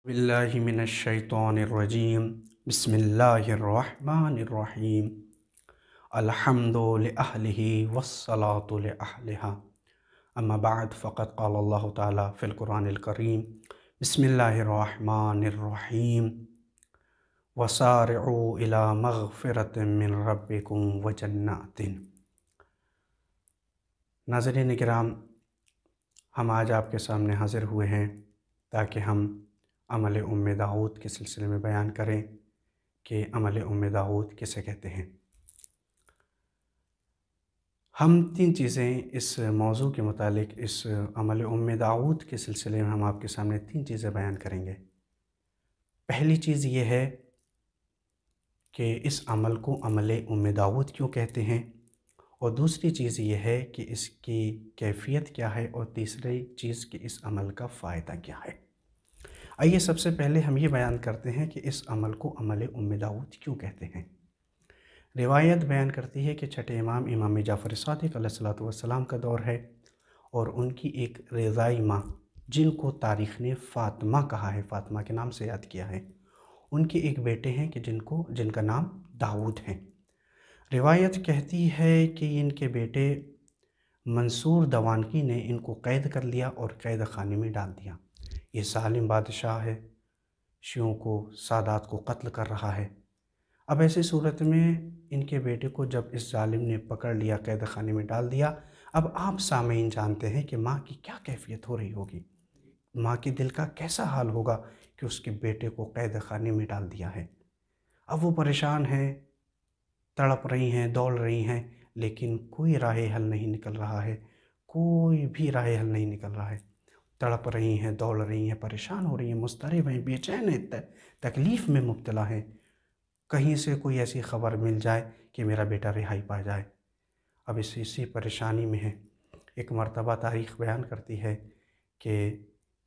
باللہ من الشیطان الرجیم بسم اللہ الرحمن الرحیم الحمد لأہلہ والصلاة لأہلہا اما بعد فقد قال اللہ تعالی فی القرآن الکریم بسم اللہ الرحمن الرحیم وسارعوا الی مغفرۃ من ربکم وجنات۔ ناظرین کرام، ہم آج آپ کے سامنے حاضر ہوئے ہیں تاکہ ہم عمل داؤد کے سلسلے میں بیان کریں کہ عمل داؤد کسے کہتے ہیں۔ ہم تین چیزیں اس موضوع کے متعلق، اس عمل داؤد کے سلسلے میں ہم آپ کے سامنے تین چیزیں بیان کریں گے۔ پہلی چیز یہ ہے کہ اس عمل کو عمل داؤد کیوں کہتے ہیں، اور دوسری چیز یہ ہے کہ اس کی کیفیت کیا ہے، اور تیسری چیز کہ اس عمل کا فائدہ کیا ہے۔ آئیے سب سے پہلے ہم یہ بیان کرتے ہیں کہ اس عمل کو عمل داؤد کیوں کہتے ہیں۔ روایت بیان کرتی ہے کہ چھٹے امام جعفر صادق علیہ السلام کا دور ہے، اور ان کی ایک رضائی ماں جن کو تاریخ نے فاطمہ کہا ہے، فاطمہ کے نام سے یاد کیا ہے، ان کے ایک بیٹے ہیں کہ جن کا نام داؤد ہے۔ روایت کہتی ہے کہ ان کے بیٹے منصور دوانکی نے ان کو قید کر لیا اور قید خانے میں ڈال دیا۔ یہ ظالم بادشاہ ہے، شیعوں کو، سادات کو قتل کر رہا ہے۔ اب ایسی صورت میں ان کے بیٹے کو جب اس ظالم نے پکڑ لیا، قید خانے میں ڈال دیا، اب آپ سامعین جانتے ہیں کہ ماں کی کیا کیفیت ہو رہی ہوگی، ماں کے دل کا کیسا حال ہوگا کہ اس کے بیٹے کو قید خانے میں ڈال دیا ہے۔ اب وہ پریشان ہیں، تڑپ رہی ہیں، دوڑ رہی ہیں، لیکن کوئی راہ حل نہیں نکل رہا ہے، کوئی بھی راہ حل نہیں نکل رہا ہے۔ تڑپ رہی ہیں، دوڑ رہی ہیں، پریشان ہو رہی ہیں، مضطرب ہیں، بے چین ہیں، تکلیف میں مبتلا ہیں۔ کہیں سے کوئی ایسی خبر مل جائے کہ میرا بیٹا رہائی پا جائے۔ اب اسی پریشانی میں ہے۔ ایک مرتبہ تاریخ بیان کرتی ہے کہ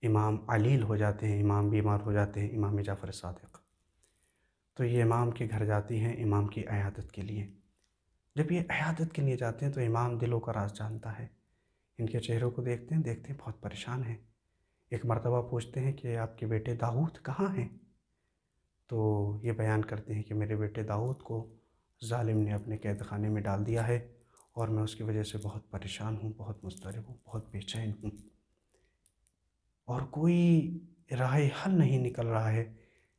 امام علیل ہو جاتے ہیں، امام بیمار ہو جاتے ہیں، امام جعفر صادق، تو یہ امام کے گھر جاتی ہیں امام کی عیادت کے لیے۔ جب یہ عیادت کے لیے جاتے ہیں تو امام دلوں کا راز جانتا ہے، ان کے چہروں کو دیکھتے ہیں بہت پریشان ہیں۔ ایک مرتبہ پوچھتے ہیں کہ آپ کے بیٹے داؤد کہاں ہیں؟ تو یہ بیان کرتے ہیں کہ میرے بیٹے داؤد کو ظالم نے اپنے قید خانے میں ڈال دیا ہے، اور میں اس کی وجہ سے بہت پریشان ہوں، بہت مضطرب ہوں، بہت بے چین ہوں، اور کوئی راہ حل نہیں نکل رہا ہے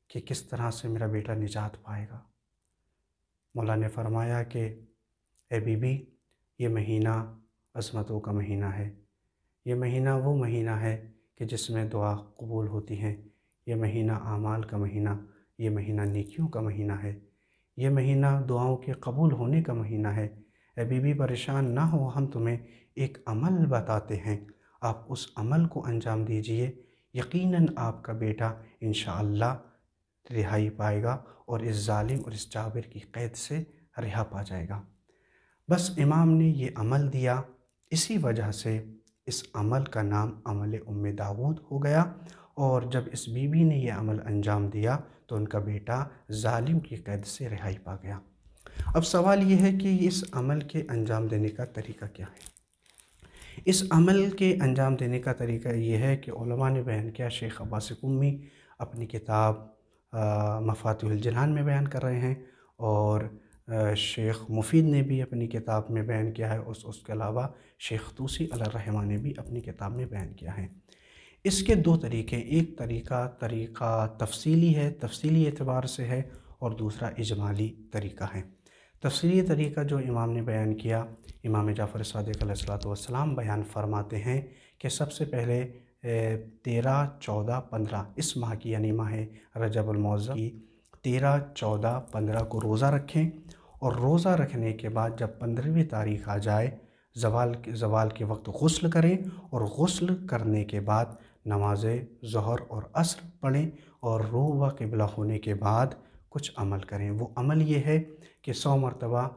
کہ کس طرح سے میرا بیٹا نجات پائے گا۔ مولا نے فرمایا کہ اے بی بی، یہ مہینہ عظمتوں کا مہینہ ہے، یہ مہینہ وہ مہینہ ہے کہ جس میں دعا قبول ہوتی ہیں، یہ مہینہ اعمال کا مہینہ، یہ مہینہ نیکیوں کا مہینہ ہے، یہ مہینہ دعاؤں کے قبول ہونے کا مہینہ ہے۔ اے بی بی پریشان نہ ہو، ہم تمہیں ایک عمل بتاتے ہیں، آپ اس عمل کو انجام دیجئے، یقیناً آپ کا بیٹا انشاءاللہ رہائی پائے گا، اور اس ظالم اور اس جابر کی قید سے رہا پا جائے گا۔ بس امام نے یہ عمل دیا، اسی وجہ سے اس عمل کا نام عمل داؤد ہو گیا، اور جب اس بی بی نے یہ عمل انجام دیا تو ان کا بیٹا ظالم کی قید سے رہائی پا گیا۔ اب سوال یہ ہے کہ اس عمل کے انجام دینے کا طریقہ کیا ہے؟ اس عمل کے انجام دینے کا طریقہ یہ ہے کہ علماء نے بیان کیا، شیخ عباس قمی اپنی کتاب مفاتیح الجنان میں بیان کر رہے ہیں، اور شیخ مفید نے بھی اپنی کتاب میں بیان کیا ہے، اس کے علاوہ شیخ طوسی علیہ الرحمہ نے بھی اپنی کتاب میں بیان کیا ہے۔ اس کے دو طریقے، ایک طریقہ تفصیلی ہے، تفصیلی اعتبار سے ہے، اور دوسرا اجمالی طریقہ ہے۔ تفصیلی طریقہ جو امام نے بیان کیا، امام جعفر صادق علیہ السلام بیان فرماتے ہیں کہ سب سے پہلے 13، 14، 15 اس ماہ کی، یعنی ماہ رجب المعظم کی 13، 14، 15 کو روزہ رکھیں، اور روزہ رکھنے کے بعد جب 15ویں تاریخ آ جائے، زوال کے وقت غسل کریں، اور غسل کرنے کے بعد نماز ظہر اور عصر پڑھیں، اور روح و قبلہ ہونے کے بعد کچھ عمل کریں۔ وہ عمل یہ ہے کہ 100 مرتبہ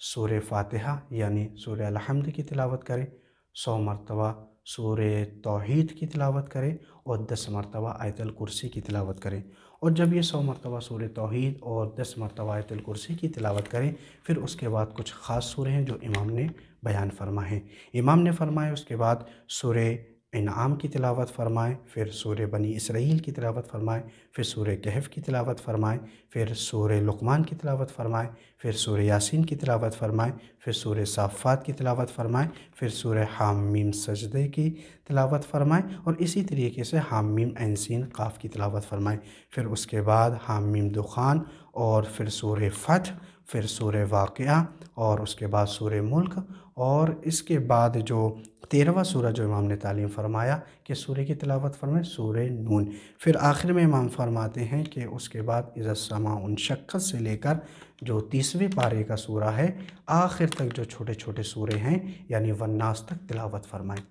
سورہ فاتحہ یعنی سورہ الحمد کی تلاوت کریں، 100 مرتبہ سورہ توحید کی تلاوت کریں، اور 10 مرتبہ آیت الکرسی کی تلاوت کریں۔ اور جب یہ 100 مرتبہ سورہ توحید اور 10 مرتبہ آیت الکرسی کی تلاوت کریں، پھر اس کے بعد کچھ خاص سورے ہیں جو امام نے بیان فرمائے ہیں۔ امام نے فرمایا اس کے بعد سورہ انعام کی تلاوت فرمائیں، پھر سورہ بنی اسرائیل کی تلاوت فرمائیں، پھر سورہ کہف کی تلاوت فرمائیں، پھر سورہ لقمان کی تلاوت فرمائیں، پھر سورہ یاسین کی تلاوت فرمائیں، پھر سورہ صافات کی تلاوت فرمائیں، پھر سورہ حامیم سجدے کی تلاوت فرمائیں، اور اسی طریقے سے حامیم عین سین قاف کی تلاوت فرمائیں، پھر اس کے بعد حامیم دخان، اور پھر سورہ فتح، پھر سورہ واقعہ، اور اس کے بعد سورہ ملک، اور اس کے بعد جو 13واں سورہ جو امام نے تعلیم فرمایا کہ سورہ کی تلاوت فرمائیں، سورہ نون۔ پھر آخر میں امام فرماتے ہیں کہ اس کے بعد اذا السماء انشقت سے لے کر جو 30ویں پارے کا سورہ ہے آخر تک جو چھوٹے چھوٹے سورے ہیں یعنی والناس تک تلاوت فرمائیں۔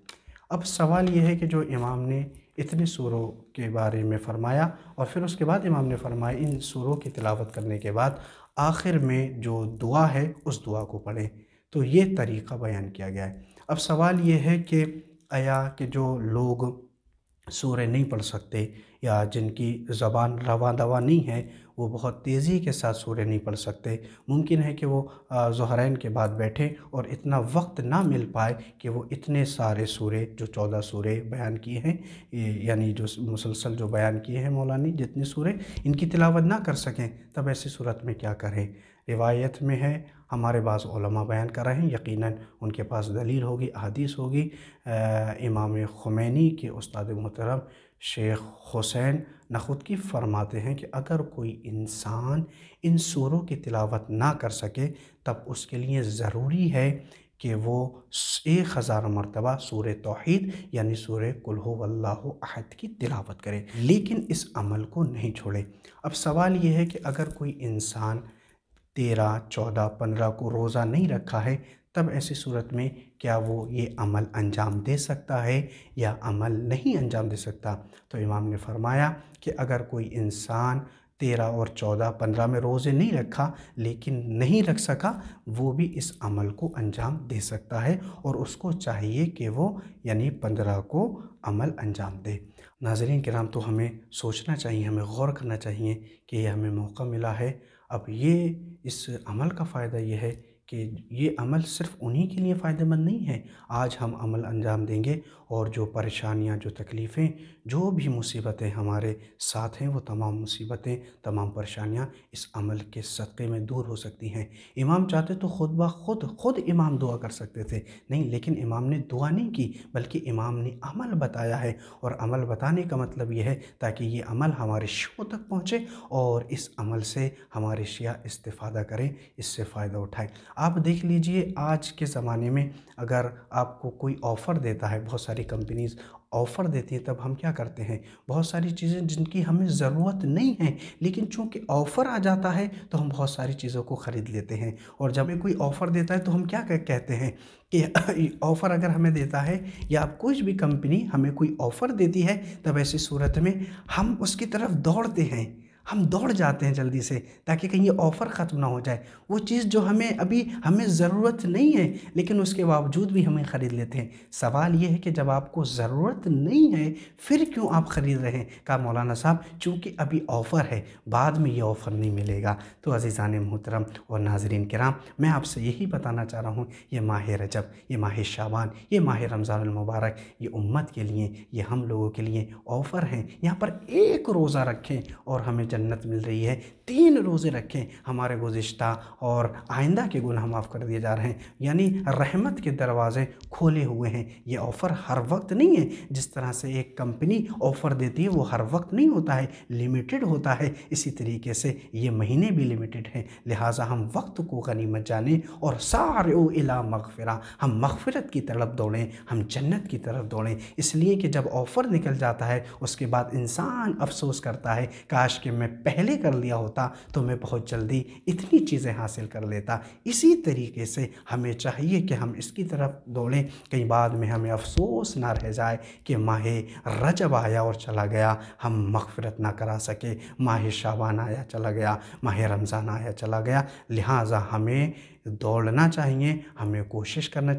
اب سوال یہ ہے کہ جو امام نے اتنے سوروں کے بارے میں فرمایا اور پھر اس کے بعد امام نے فرمایا ان سوروں کی تلاوت کرنے کے بعد آخر میں جو دعا ہے اس دعا کو پڑھیں، تو یہ طریقہ بیان کیا گیا ہے۔ اب سوال یہ ہے کہ آیا کہ جو لوگ سورہ نہیں پڑھ سکتے یا جن کی زبان رواں دواں نہیں ہے وہ بہت تیزی کے ساتھ سورہ نہیں پڑھ سکتے، ممکن ہے کہ وہ ظہرین کے بعد بیٹھے اور اتنا وقت نہ مل پائے کہ وہ اتنے سارے سورے جو 14 سورے بیان کیے ہیں یعنی جو مسلسل جو بیان کیے ہیں مولانا جتنے سورے ان کی تلاوت نہ کر سکیں، تب ایسی صورت میں کیا کریں؟ روایت میں ہے، ہمارے بعض علماء بیان کر رہے ہیں، یقیناً ان کے پاس دلیل ہوگی، احادیث ہوگی۔ امام خمینی کے استاد محترم شیخ حسین نخودکی فرماتے ہیں کہ اگر کوئی انسان ان سوروں کی تلاوت نہ کر سکے تب اس کے لیے ضروری ہے کہ وہ 1000 مرتبہ سورہ توحید یعنی سورہ قل ھو اللہ احد کی تلاوت کرے، لیکن اس عمل کو نہیں چھوڑے۔ اب سوال یہ ہے کہ اگر کوئی انسان 13، 14، 15 کو روزہ نہیں رکھا ہے تب ایسی صورت میں کیا وہ یہ عمل انجام دے سکتا ہے یا عمل نہیں انجام دے سکتا؟ تو امام نے فرمایا کہ اگر کوئی انسان 13 اور 14، 15 میں روزے نہیں رکھا لیکن نہیں رکھ سکا وہ بھی اس عمل کو انجام دے سکتا ہے اور اس کو چاہیے کہ وہ یعنی 15 کو عمل انجام دے۔ ناظرین کرام، تو ہمیں سوچنا چاہیے، ہمیں غور کرنا چاہیے کہ یہ ہمیں موقع ملا ہے۔ اب یہ اس عمل کا فائدہ یہ ہے کہ یہ عمل صرف انہی کے لیے فائدہ مند نہیں ہے۔ آج ہم عمل انجام دیں گے اور جو پریشانیاں، جو تکلیفیں، جو بھی مصیبتیں ہمارے ساتھ ہیں وہ تمام مصیبتیں، تمام پریشانیاں اس عمل کے صدقے میں دور ہو سکتی ہیں۔ امام چاہتے تو خود بخود خود امام دعا کر سکتے تھے، نہیں، لیکن امام نے دعا نہیں کی بلکہ امام نے عمل بتایا ہے، اور عمل بتانے کا مطلب یہ ہے تاکہ یہ عمل ہمارے شیعوں تک پہنچے اور اس عمل سے ہمارے شیعہ استفادہ کریں، اس سے فائدہ اٹھائیں۔ آپ دیکھ لیجئے آج کے زمانے میں اگر آپ کو کوئی آفر دیتا ہے، بہت ساری کمپنیز آفر دیتی ہیں، تب ہم کیا کرتے ہیں؟ بہت ساری چیزیں جن کی ہمیں ضرورت نہیں ہے لیکن چونکہ آفر آ جاتا ہے تو ہم بہت ساری چیزوں کو خرید لیتے ہیں، اور جب ہمیں کوئی آفر دیتا ہے تو ہم کیا کہتے ہیں کہ آفر اگر ہمیں دیتا ہے یا کوئی بھی کمپنی ہمیں کوئی آفر دیتی ہے تب ایسی صورت میں ہم اس کی طرف دوڑتے ہیں، ہم دوڑ جاتے ہیں جلدی سے تاکہ کہیں یہ آفر ختم نہ ہو جائے۔ وہ چیز جو ہمیں ضرورت نہیں ہے لیکن اس کے باوجود بھی ہمیں خرید لیتے ہیں۔ سوال یہ ہے کہ جب آپ کو ضرورت نہیں ہے پھر کیوں آپ خرید رہے ہیں؟ کہا مولانا صاحب چونکہ ابھی آفر ہے، بعد میں یہ آفر نہیں ملے گا۔ تو عزیزان محترم اور ناظرین کرام، میں آپ سے یہی بتانا چاہ رہا ہوں، یہ ماہ رجب، یہ ماہ شعبان، یہ ماہ رمضان المبارک، یہ امت کے لیے، یہ ہم لوگوں کے لیے آفر ہیں۔ یہاں پر ایک روزہ رکھیں اور ہمیں جنت مل رہی ہے، 3 روزے رکھیں، ہمارے گزشتہ اور آئندہ کے گناہ معاف کر دیے جا رہے ہیں، یعنی رحمت کے دروازے کھولے ہوئے ہیں۔ یہ آفر ہر وقت نہیں ہے، جس طرح سے ایک کمپنی آفر دیتی ہے وہ ہر وقت نہیں ہوتا ہے، لیمیٹڈ ہوتا ہے، اسی طریقے سے یہ مہینے بھی لیمیٹڈ ہیں، لہٰذا ہم وقت کو غنیمت جانیں اور سارعوا الی مغفرہ، ہم مغفرت کی طرف دوڑیں، ہم جنت کی طرف دوڑیں، اس لیے کہ جب آفر نکل جاتا ہے اس کے بعد انسان افسوس کرتا ہے کاش کہ میں پہلے کر لیا ہوتا تو میں بہت جلدی اتنی چیزیں حاصل کر لیتا۔ اسی طریقے سے ہمیں چاہیے کہ ہم اس کی طرف دوڑیں، کئی بعد میں ہمیں افسوس نہ رہ جائے کہ ماہ رجب آیا اور چلا گیا، ہم مغفرت نہ کرا سکے، ماہ شعبان آیا چلا گیا، ماہ رمضان آیا چلا گیا۔ لہٰذا ہمیں دوڑنا چاہیے، ہمیں کوشش کرنا